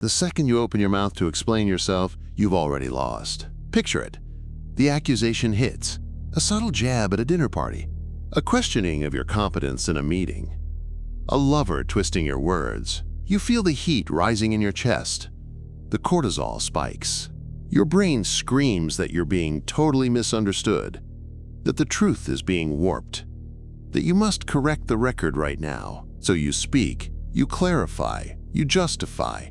The second you open your mouth to explain yourself, you've already lost. Picture it. The accusation hits. A subtle jab at a dinner party. A questioning of your competence in a meeting. A lover twisting your words. You feel the heat rising in your chest. The cortisol spikes. Your brain screams that you're being totally misunderstood, that the truth is being warped, that you must correct the record right now. So you speak, you clarify, you justify,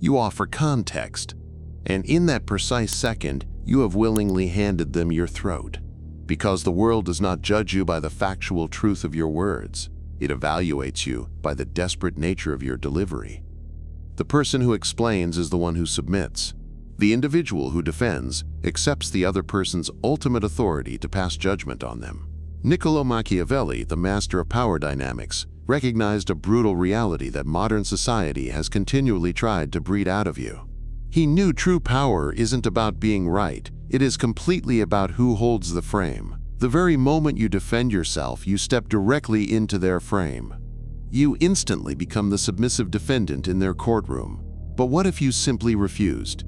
you offer context, and in that precise second, you have willingly handed them your throat. Because the world does not judge you by the factual truth of your words. It evaluates you by the desperate nature of your delivery. The person who explains is the one who submits. The individual who defends accepts the other person's ultimate authority to pass judgment on them. Niccolò Machiavelli, the master of power dynamics, recognized a brutal reality that modern society has continually tried to breed out of you. He knew true power isn't about being right. It is completely about who holds the frame. The very moment you defend yourself, you step directly into their frame. You instantly become the submissive defendant in their courtroom. But what if you simply refused?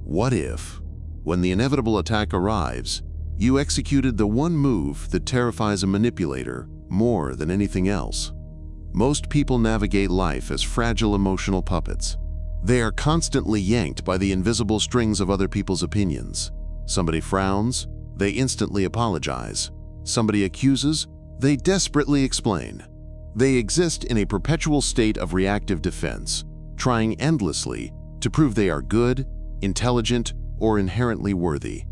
What if, when the inevitable attack arrives, you executed the one move that terrifies a manipulator more than anything else? Most people navigate life as fragile emotional puppets. They are constantly yanked by the invisible strings of other people's opinions. Somebody frowns, they instantly apologize. Somebody accuses, they desperately explain. They exist in a perpetual state of reactive defense, trying endlessly to prove they are good, intelligent, or inherently worthy.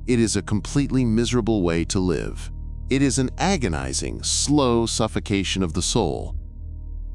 It is a completely miserable way to live. It is an agonizing, slow suffocation of the soul.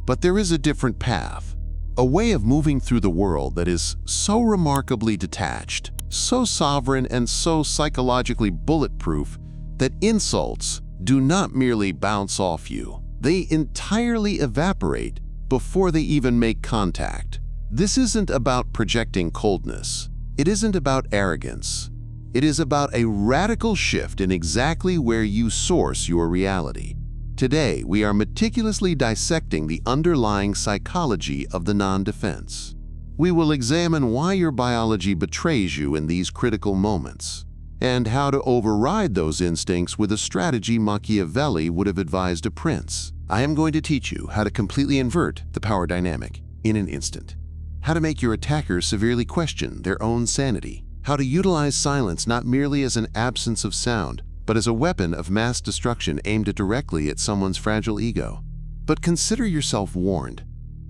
But there is a different path, a way of moving through the world that is so remarkably detached, so sovereign, and so psychologically bulletproof that insults do not merely bounce off you. They entirely evaporate before they even make contact. This isn't about projecting coldness. It isn't about arrogance. It is about a radical shift in exactly where you source your reality. Today, we are meticulously dissecting the underlying psychology of the non-defense. We will examine why your biology betrays you in these critical moments, and how to override those instincts with a strategy Machiavelli would have advised a prince. I am going to teach you how to completely invert the power dynamic in an instant. How to make your attackers severely question their own sanity. How to utilize silence not merely as an absence of sound, but as a weapon of mass destruction aimed directly at someone's fragile ego. But consider yourself warned.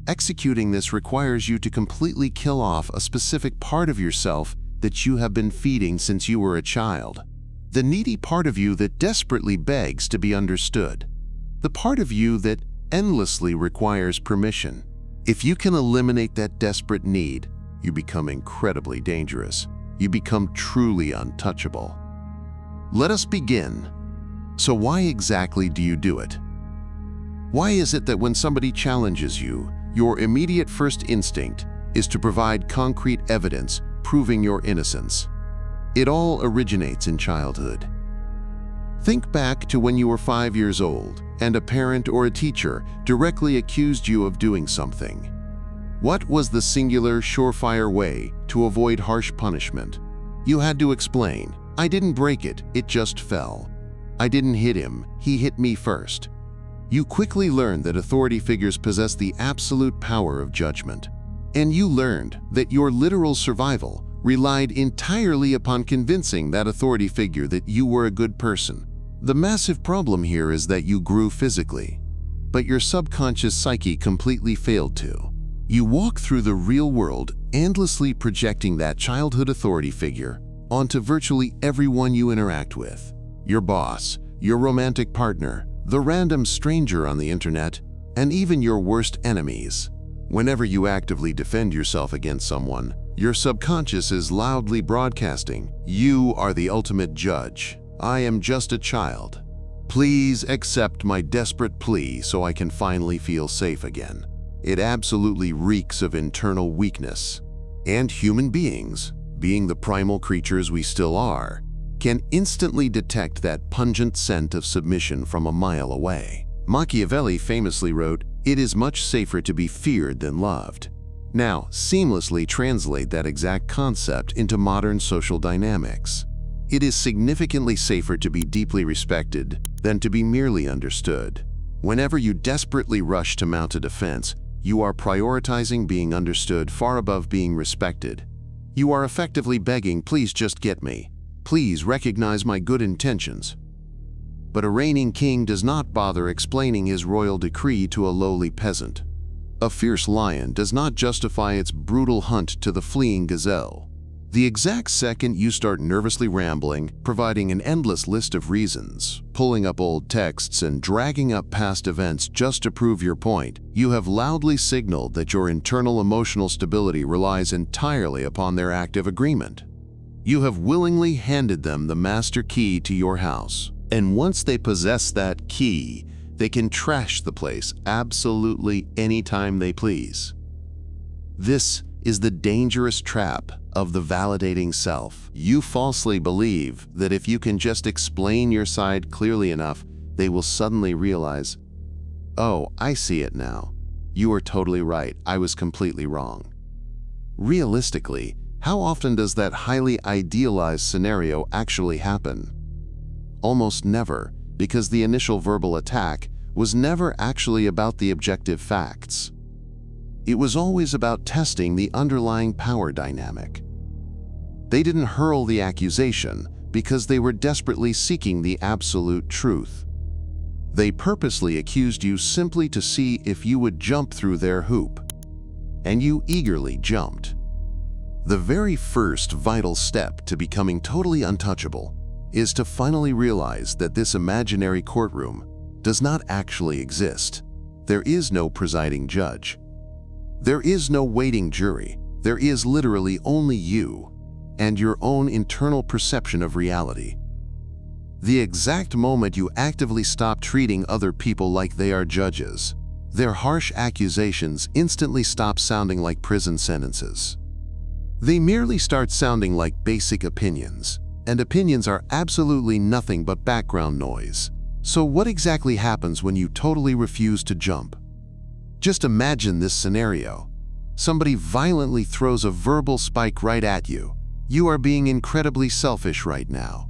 Executing this requires you to completely kill off a specific part of yourself that you have been feeding since you were a child. The needy part of you that desperately begs to be understood. The part of you that endlessly requires permission. If you can eliminate that desperate need, you become incredibly dangerous. You become truly untouchable. Let us begin. So why exactly do you do it? Why is it that when somebody challenges you, your immediate first instinct is to provide concrete evidence proving your innocence? It all originates in childhood. Think back to when you were 5 years old and a parent or a teacher directly accused you of doing something. What was the singular, surefire way to avoid harsh punishment? You had to explain, "I didn't break it, it just fell. I didn't hit him, he hit me first." You quickly learned that authority figures possess the absolute power of judgment. And you learned that your literal survival relied entirely upon convincing that authority figure that you were a good person. The massive problem here is that you grew physically, but your subconscious psyche completely failed to. You walk through the real world endlessly projecting that childhood authority figure onto virtually everyone you interact with. Your boss, your romantic partner, the random stranger on the internet, and even your worst enemies. Whenever you actively defend yourself against someone, your subconscious is loudly broadcasting, "You are the ultimate judge. I am just a child. Please accept my desperate plea so I can finally feel safe again." It absolutely reeks of internal weakness. And human beings, being the primal creatures we still are, can instantly detect that pungent scent of submission from a mile away. Machiavelli famously wrote, "It is much safer to be feared than loved." Now, seamlessly translate that exact concept into modern social dynamics. It is significantly safer to be deeply respected than to be merely understood. Whenever you desperately rush to mount a defense, you are prioritizing being understood far above being respected. You are effectively begging, "Please just get me. Please recognize my good intentions." But a reigning king does not bother explaining his royal decree to a lowly peasant. A fierce lion does not justify its brutal hunt to the fleeing gazelle. The exact second you start nervously rambling, providing an endless list of reasons, pulling up old texts and dragging up past events just to prove your point, you have loudly signaled that your internal emotional stability relies entirely upon their active agreement. You have willingly handed them the master key to your house, and once they possess that key, they can trash the place absolutely anytime they please. This is the dangerous trap of the validating self. You falsely believe that if you can just explain your side clearly enough, they will suddenly realize, "Oh, I see it now. You are totally right. I was completely wrong." Realistically, how often does that highly idealized scenario actually happen? Almost never, because the initial verbal attack was never actually about the objective facts. It was always about testing the underlying power dynamic. They didn't hurl the accusation because they were desperately seeking the absolute truth. They purposely accused you simply to see if you would jump through their hoop. And you eagerly jumped. The very first vital step to becoming totally untouchable is to finally realize that this imaginary courtroom does not actually exist. There is no presiding judge. There is no waiting jury. There is literally only you and your own internal perception of reality. The exact moment you actively stop treating other people like they are judges, their harsh accusations instantly stop sounding like prison sentences. They merely start sounding like basic opinions, and opinions are absolutely nothing but background noise. So what exactly happens when you totally refuse to jump? Just imagine this scenario. Somebody violently throws a verbal spike right at you. You are being incredibly selfish right now.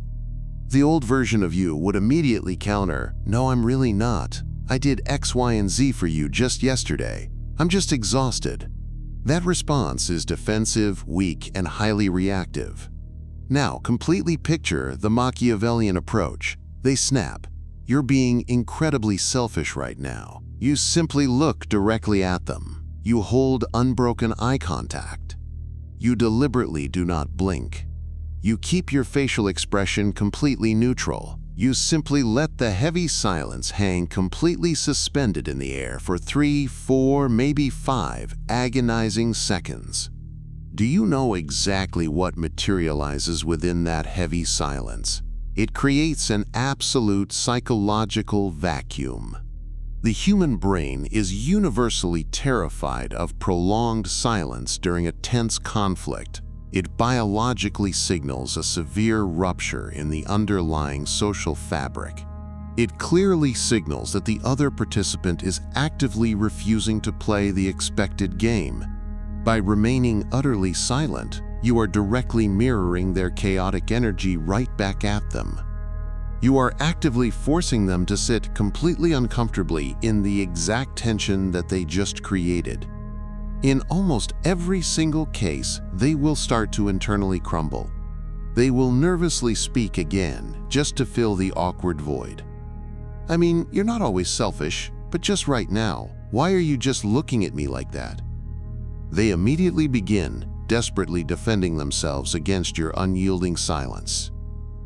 The old version of you would immediately counter, "No, I'm really not. I did X, Y, and Z for you just yesterday. I'm just exhausted." That response is defensive, weak, and highly reactive. Now, completely picture the Machiavellian approach. They snap. "You're being incredibly selfish right now." You simply look directly at them. You hold unbroken eye contact. You deliberately do not blink. You keep your facial expression completely neutral. You simply let the heavy silence hang completely suspended in the air for 3, 4, maybe 5 agonizing seconds. Do you know exactly what materializes within that heavy silence? It creates an absolute psychological vacuum. The human brain is universally terrified of prolonged silence during a tense conflict. It biologically signals a severe rupture in the underlying social fabric. It clearly signals that the other participant is actively refusing to play the expected game. By remaining utterly silent, you are directly mirroring their chaotic energy right back at them. You are actively forcing them to sit completely uncomfortably in the exact tension that they just created. In almost every single case, they will start to internally crumble. They will nervously speak again, just to fill the awkward void. "I mean, you're not always selfish, but just right now, why are you just looking at me like that?" They immediately begin, desperately defending themselves against your unyielding silence.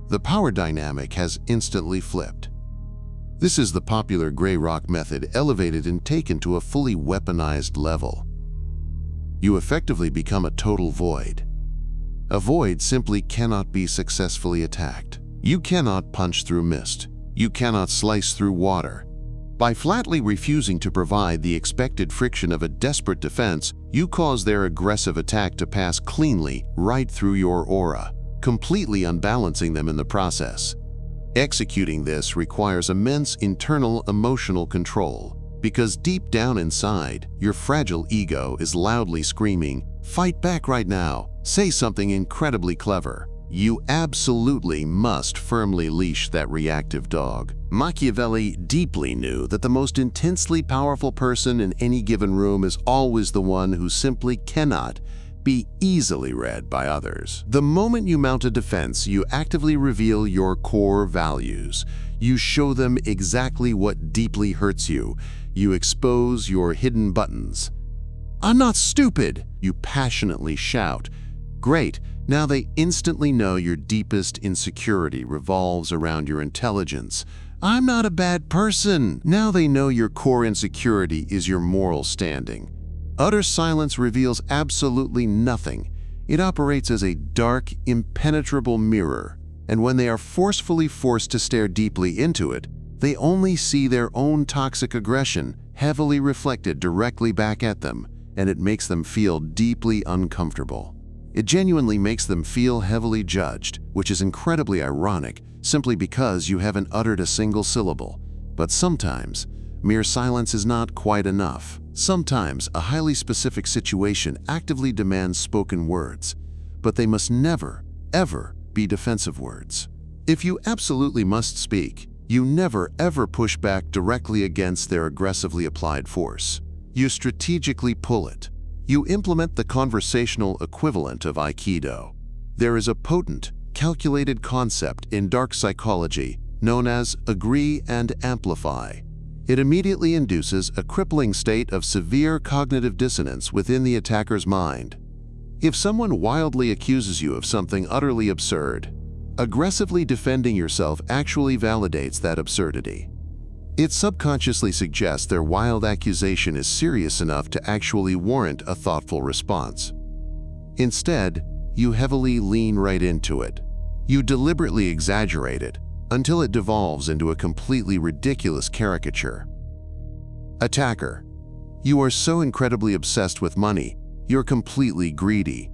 The power dynamic has instantly flipped. This is the popular gray rock method elevated and taken to a fully weaponized level. You effectively become a total void. A void simply cannot be successfully attacked. You cannot punch through mist. You cannot slice through water. By flatly refusing to provide the expected friction of a desperate defense, you cause their aggressive attack to pass cleanly right through your aura, completely unbalancing them in the process. Executing this requires immense internal emotional control. Because deep down inside, your fragile ego is loudly screaming, "Fight back right now, say something incredibly clever." You absolutely must firmly leash that reactive dog. Machiavelli deeply knew that the most intensely powerful person in any given room is always the one who simply cannot be easily read by others. The moment you mount a defense, you actively reveal your core values. You show them exactly what deeply hurts you. You expose your hidden buttons. "I'm not stupid!" you passionately shout. Great, now they instantly know your deepest insecurity revolves around your intelligence. "I'm not a bad person!" Now they know your core insecurity is your moral standing. Utter silence reveals absolutely nothing. It operates as a dark, impenetrable mirror, and when they are forcefully forced to stare deeply into it, they only see their own toxic aggression heavily reflected directly back at them, and it makes them feel deeply uncomfortable. It genuinely makes them feel heavily judged, which is incredibly ironic, simply because you haven't uttered a single syllable. But sometimes, mere silence is not quite enough. Sometimes, a highly specific situation actively demands spoken words, but they must never, ever be defensive words. If you absolutely must speak, you never ever push back directly against their aggressively applied force. You strategically pull it. You implement the conversational equivalent of Aikido. There is a potent, calculated concept in dark psychology known as agree and amplify. It immediately induces a crippling state of severe cognitive dissonance within the attacker's mind. If someone wildly accuses you of something utterly absurd, aggressively defending yourself actually validates that absurdity. It subconsciously suggests their wild accusation is serious enough to actually warrant a thoughtful response. Instead, you heavily lean right into it. You deliberately exaggerate it until it devolves into a completely ridiculous caricature. Attacker. You are so incredibly obsessed with money, you're completely greedy.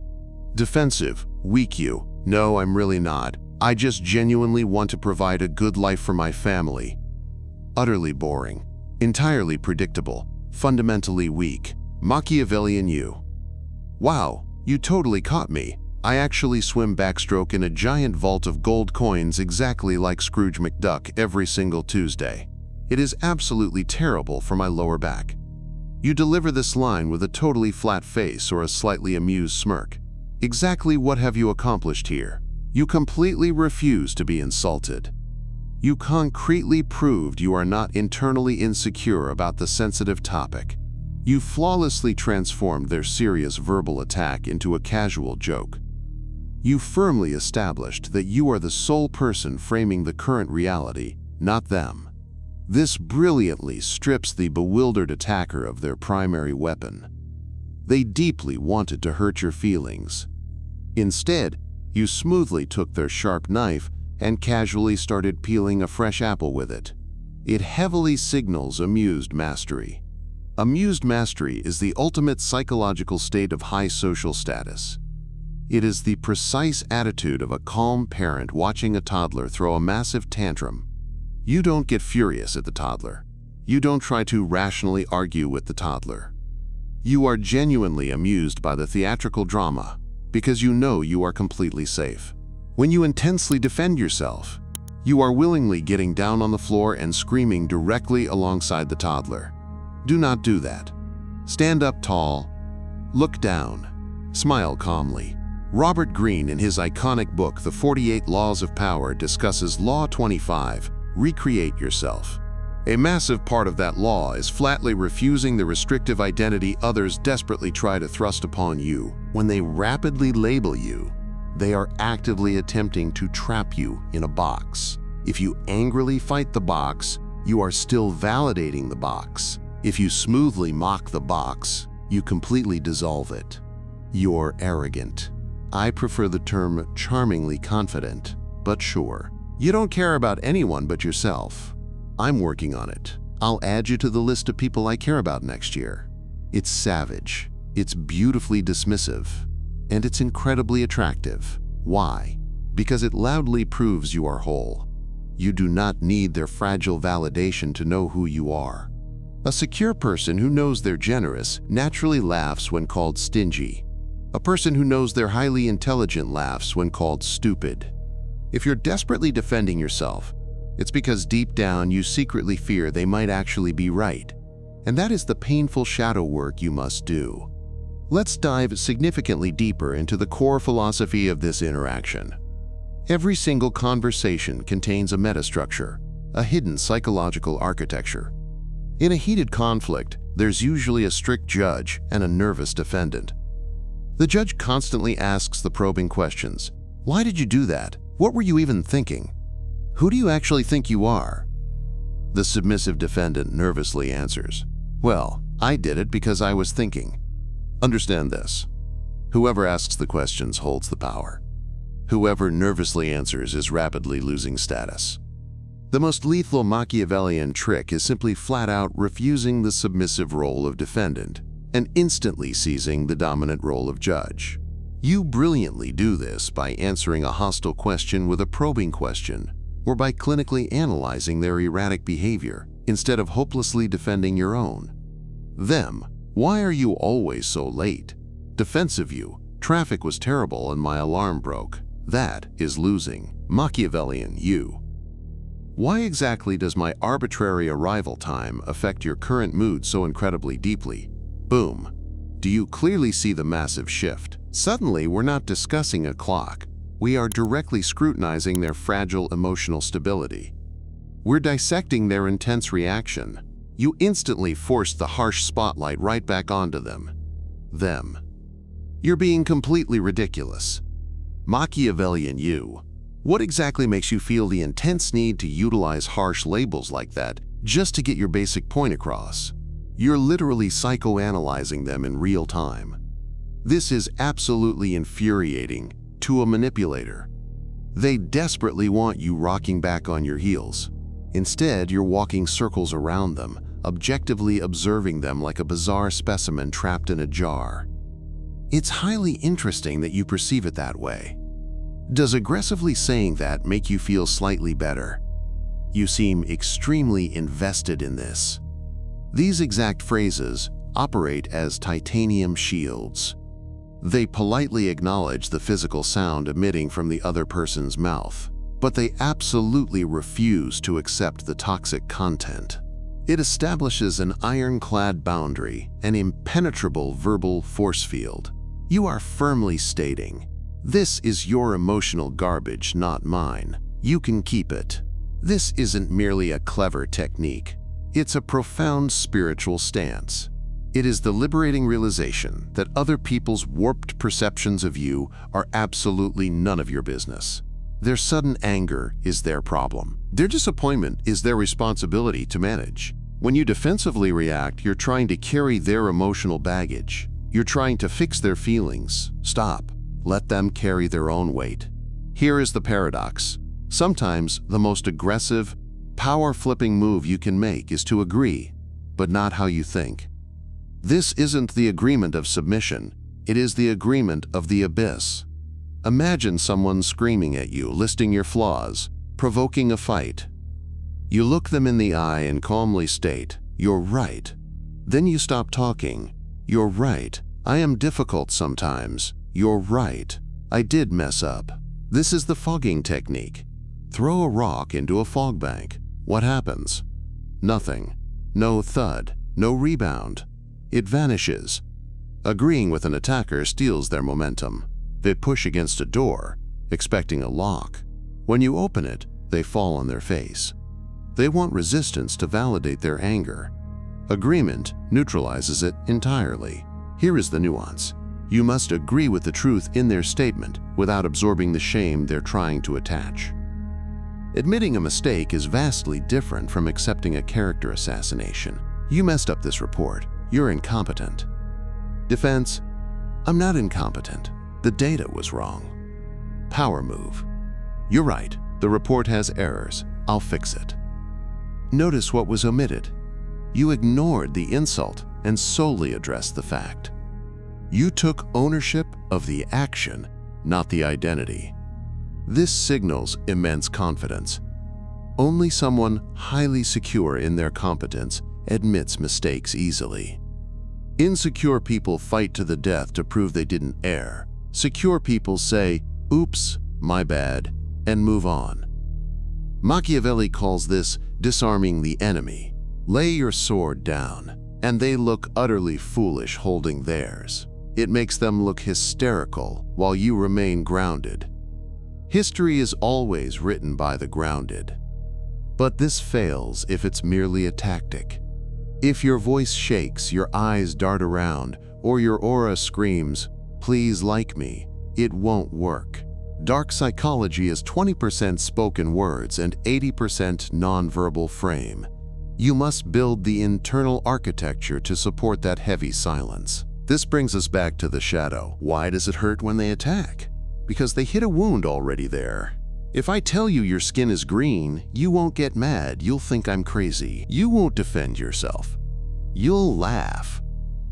Defensive. Weak you. No, I'm really not. I just genuinely want to provide a good life for my family. Utterly boring, entirely predictable, fundamentally weak. Machiavellian you. Wow, you totally caught me. I actually swim backstroke in a giant vault of gold coins exactly like Scrooge McDuck every single Tuesday. It is absolutely terrible for my lower back. You deliver this line with a totally flat face or a slightly amused smirk. Exactly what have you accomplished here? You completely refuse to be insulted. You concretely proved you are not internally insecure about the sensitive topic. You flawlessly transformed their serious verbal attack into a casual joke. You firmly established that you are the sole person framing the current reality, not them. This brilliantly strips the bewildered attacker of their primary weapon. They deeply wanted to hurt your feelings. Instead, you smoothly took their sharp knife and casually started peeling a fresh apple with it. It heavily signals amused mastery. Amused mastery is the ultimate psychological state of high social status. It is the precise attitude of a calm parent watching a toddler throw a massive tantrum. You don't get furious at the toddler. You don't try to rationally argue with the toddler. You are genuinely amused by the theatrical drama because you know you are completely safe. When you intensely defend yourself, you are willingly getting down on the floor and screaming directly alongside the toddler. Do not do that. Stand up tall, look down, smile calmly. Robert Greene, in his iconic book, The 48 Laws of Power, discusses Law 25, recreate yourself. A massive part of that law is flatly refusing the restrictive identity others desperately try to thrust upon you. When they rapidly label you, they are actively attempting to trap you in a box. If you angrily fight the box, you are still validating the box. If you smoothly mock the box, you completely dissolve it. You're arrogant. I prefer the term charmingly confident, but sure. You don't care about anyone but yourself. I'm working on it. I'll add you to the list of people I care about next year. It's savage, it's beautifully dismissive, and it's incredibly attractive. Why? Because it loudly proves you are whole. You do not need their fragile validation to know who you are. A secure person who knows they're generous naturally laughs when called stingy. A person who knows they're highly intelligent laughs when called stupid. If you're desperately defending yourself, it's because deep down you secretly fear they might actually be right. And that is the painful shadow work you must do. Let's dive significantly deeper into the core philosophy of this interaction. Every single conversation contains a metastructure, a hidden psychological architecture. In a heated conflict, there's usually a strict judge and a nervous defendant. The judge constantly asks the probing questions. Why did you do that? What were you even thinking? Who do you actually think you are? The submissive defendant nervously answers, well, I did it because I was thinking. Understand this. Whoever asks the questions holds the power. Whoever nervously answers is rapidly losing status. The most lethal Machiavellian trick is simply flat-out refusing the submissive role of defendant and instantly seizing the dominant role of judge. You brilliantly do this by answering a hostile question with a probing question, or by clinically analyzing their erratic behavior instead of hopelessly defending your own. Them, why are you always so late? Defensive you, traffic was terrible and my alarm broke. That is losing. Machiavellian you. Why exactly does my arbitrary arrival time affect your current mood so incredibly deeply? Boom. Do you clearly see the massive shift? Suddenly, we're not discussing a clock. We are directly scrutinizing their fragile emotional stability. We're dissecting their intense reaction. You instantly force the harsh spotlight right back onto them. You're being completely ridiculous. Machiavellian you. What exactly makes you feel the intense need to utilize harsh labels like that just to get your basic point across? You're literally psychoanalyzing them in real time. This is absolutely infuriating to a manipulator. They desperately want you rocking back on your heels. Instead, you're walking circles around them, objectively observing them like a bizarre specimen trapped in a jar. It's highly interesting that you perceive it that way. Does aggressively saying that make you feel slightly better? You seem extremely invested in this. These exact phrases operate as titanium shields. They politely acknowledge the physical sound emitting from the other person's mouth, but they absolutely refuse to accept the toxic content. It establishes an ironclad boundary, an impenetrable verbal force field. You are firmly stating, this is your emotional garbage, not mine. You can keep it. This isn't merely a clever technique. It's a profound spiritual stance. It is the liberating realization that other people's warped perceptions of you are absolutely none of your business. Their sudden anger is their problem. Their disappointment is their responsibility to manage. When you defensively react, you're trying to carry their emotional baggage. You're trying to fix their feelings. Stop. Let them carry their own weight. Here is the paradox. Sometimes the most aggressive, power-flipping move you can make is to agree, but not how you think. This isn't the agreement of submission. It is the agreement of the abyss. Imagine someone screaming at you, listing your flaws, provoking a fight. You look them in the eye and calmly state, "You're right." Then you stop talking. "You're right. I am difficult sometimes. You're right. I did mess up." This is the fogging technique. Throw a rock into a fog bank. What happens? Nothing. No thud. No rebound. It vanishes. Agreeing with an attacker steals their momentum. They push against a door, expecting a lock. When you open it, they fall on their face. They want resistance to validate their anger. Agreement neutralizes it entirely. Here is the nuance. You must agree with the truth in their statement without absorbing the shame they're trying to attach. Admitting a mistake is vastly different from accepting a character assassination. You messed up this report. You're incompetent. Defense: I'm not incompetent. The data was wrong. Power move: you're right. The report has errors. I'll fix it. Notice what was omitted. You ignored the insult and solely addressed the fact. You took ownership of the action, not the identity. This signals immense confidence. Only someone highly secure in their competence admits mistakes easily. Insecure people fight to the death to prove they didn't err. Secure people say, "Oops, my bad," and move on. Machiavelli calls this disarming the enemy. Lay your sword down, and they look utterly foolish holding theirs. It makes them look hysterical while you remain grounded. History is always written by the grounded. But this fails if it's merely a tactic. If your voice shakes, your eyes dart around, or your aura screams, "Please like me," it won't work. Dark psychology is 20% spoken words and 80% nonverbal frame. You must build the internal architecture to support that heavy silence. This brings us back to the shadow. Why does it hurt when they attack? Because they hit a wound already there. If I tell you your skin is green, you won't get mad. You'll think I'm crazy. You won't defend yourself. You'll laugh.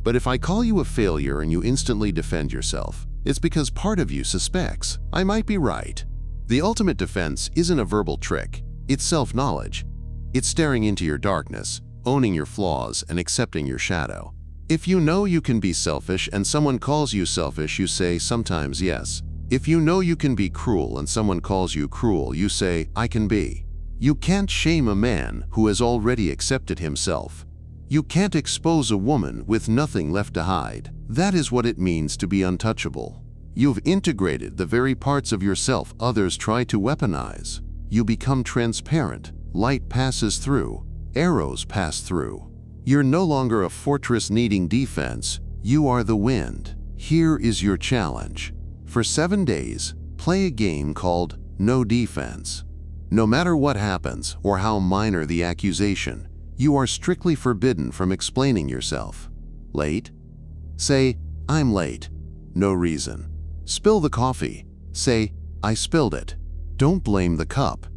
But if I call you a failure and you instantly defend yourself, it's because part of you suspects I might be right. The ultimate defense isn't a verbal trick. It's self-knowledge. It's staring into your darkness, owning your flaws, and accepting your shadow. If you know you can be selfish and someone calls you selfish, you say sometimes yes. If you know you can be cruel and someone calls you cruel, you say, I can be. You can't shame a man who has already accepted himself. You can't expose a woman with nothing left to hide. That is what it means to be untouchable. You've integrated the very parts of yourself others try to weaponize. You become transparent. Light passes through. Arrows pass through. You're no longer a fortress needing defense. You are the wind. Here is your challenge. For 7 days, play a game called No Defense. No matter what happens or how minor the accusation, you are strictly forbidden from explaining yourself. Late? Say, I'm late. No reason. Spill the coffee. Say, I spilled it. Don't blame the cup.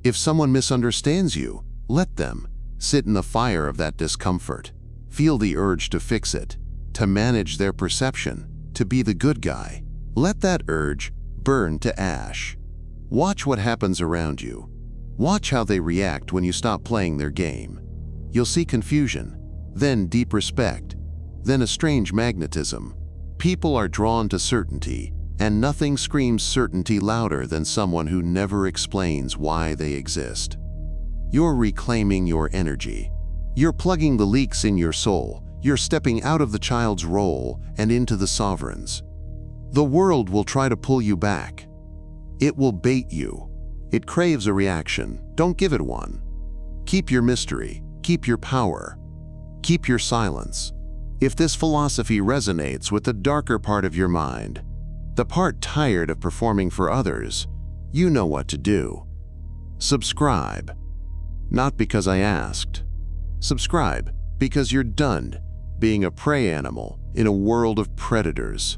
If someone misunderstands you, let them. Sit in the fire of that discomfort. Feel the urge to fix it, to manage their perception, to be the good guy. Let that urge burn to ash. Watch what happens around you. Watch how they react when you stop playing their game. You'll see confusion, then deep respect, then a strange magnetism. People are drawn to certainty, and nothing screams certainty louder than someone who never explains why they exist. You're reclaiming your energy. You're plugging the leaks in your soul. You're stepping out of the child's role and into the sovereign's. The world will try to pull you back. It will bait you. It craves a reaction. Don't give it one. Keep your mystery. Keep your power. Keep your silence. If this philosophy resonates with the darker part of your mind, the part tired of performing for others, you know what to do. Subscribe. Not because I asked. Subscribe because you're done being a prey animal in a world of predators.